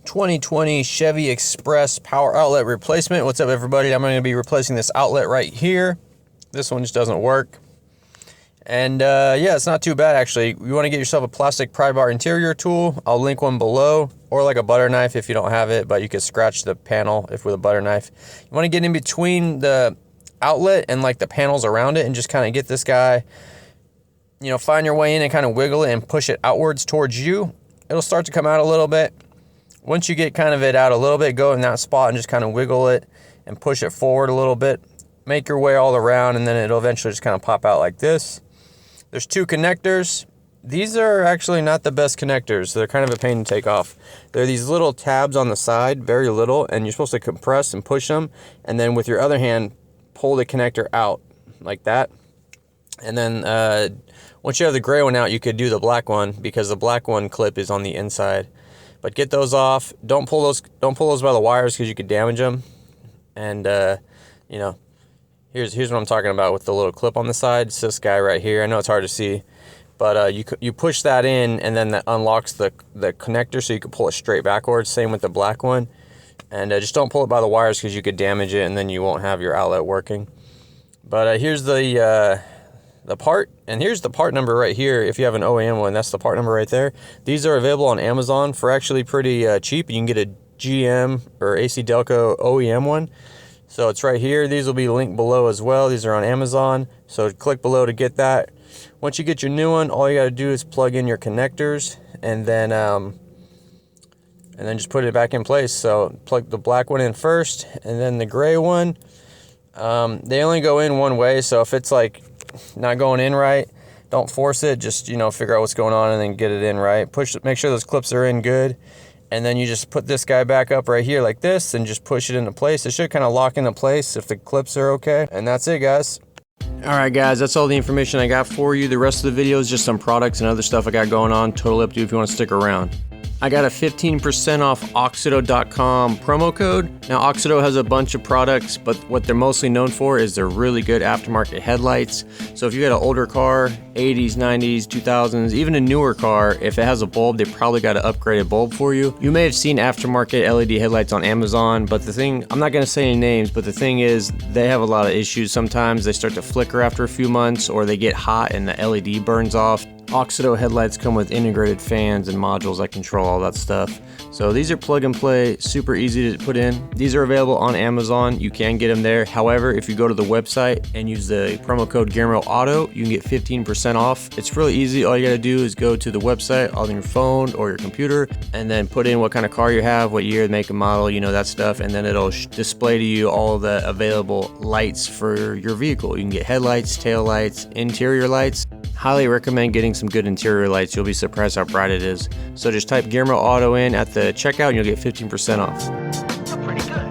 2020 Chevy Express power outlet replacement. What's up, everybody? I'm going to be replacing this outlet right here. This one just doesn't work. And yeah, it's not too bad actually. You want to get yourself a plastic pry bar interior tool. I'll link one below, or like a butter knife if you don't have it, but you can scratch the panel if with a butter knife. You want to get in between the outlet and like the panels around it and just kind of get this guy, you know, find your way in and kind of wiggle it and push it outwards towards you. It'll start to come out a little bit. Once you get kind of it out a little bit, go in that spot and just kind of wiggle it and push it forward a little bit. Make your way all around, and then it'll eventually just kind of pop out like this. There's two connectors. These are actually not the best connectors. They're kind of a pain to take off. They're these little tabs on the side, very little, and you're supposed to compress and push them, and then with your other hand, pull the connector out like that. And then once you have the gray one out, you could do the black one, because the black one clip is on the inside. But get those off. Don't pull those by the wires, because you could damage them. And you know, here's what I'm talking about with the little clip on the side. It's this guy right here. I know it's hard to see, but you push that in, and then that unlocks the connector, so you can pull it straight backwards. Same with the black one. And just don't pull it by the wires, because you could damage it, and then you won't have your outlet working. But here's the part, and here's the part number right here. If you have an OEM one, that's the part number right there. These are available on Amazon for actually pretty cheap. You can get a GM or AC Delco OEM one. So it's right here. These will be linked below as well. These are on Amazon, so click below to get that. Once you get your new one, all you got to do is plug in your connectors, and then just put it back in place. So plug the black one in first, and then the gray one. They only go in one way, so if it's like not going in right, don't force it. Just, you know, figure out what's going on and then get it in right. Make sure those clips are in good, and then you just put this guy back up right here like this and just push it into place. It should kind of lock into place if the clips are okay. And that's it, guys. Alright guys, that's all the information I got for you. The rest of the video is just some products and other stuff I got going on. Totally up to you if you want to stick around. I got a 15% off AUXITO.com promo code. Now, AUXITO has a bunch of products, but what they're mostly known for is their really good aftermarket headlights. So if you got an older car, 80s, 90s, 2000s, even a newer car, if it has a bulb, they probably got an upgraded bulb for you. You may have seen aftermarket LED headlights on Amazon, but the thing, I'm not going to say any names, but the thing is, they have a lot of issues. Sometimes they start to flicker after a few months, or they get hot and the LED burns off. AUXITO headlights come with integrated fans and modules that control all that stuff. So these are plug and play, super easy to put in. These are available on Amazon. You can get them there. However, if you go to the website and use the promo code GearmoAuto, you can get 15% off. It's really easy. All you got to do is go to the website on your phone or your computer, and then put in what kind of car you have, what year, make and model, you know, that stuff, and then it'll display to you all the available lights for your vehicle. You can get headlights, tail lights, interior lights. Highly recommend getting some good interior lights. You'll be surprised how bright it is. So just type GearmoAuto in at the checkout and you'll get 15% off. Pretty good.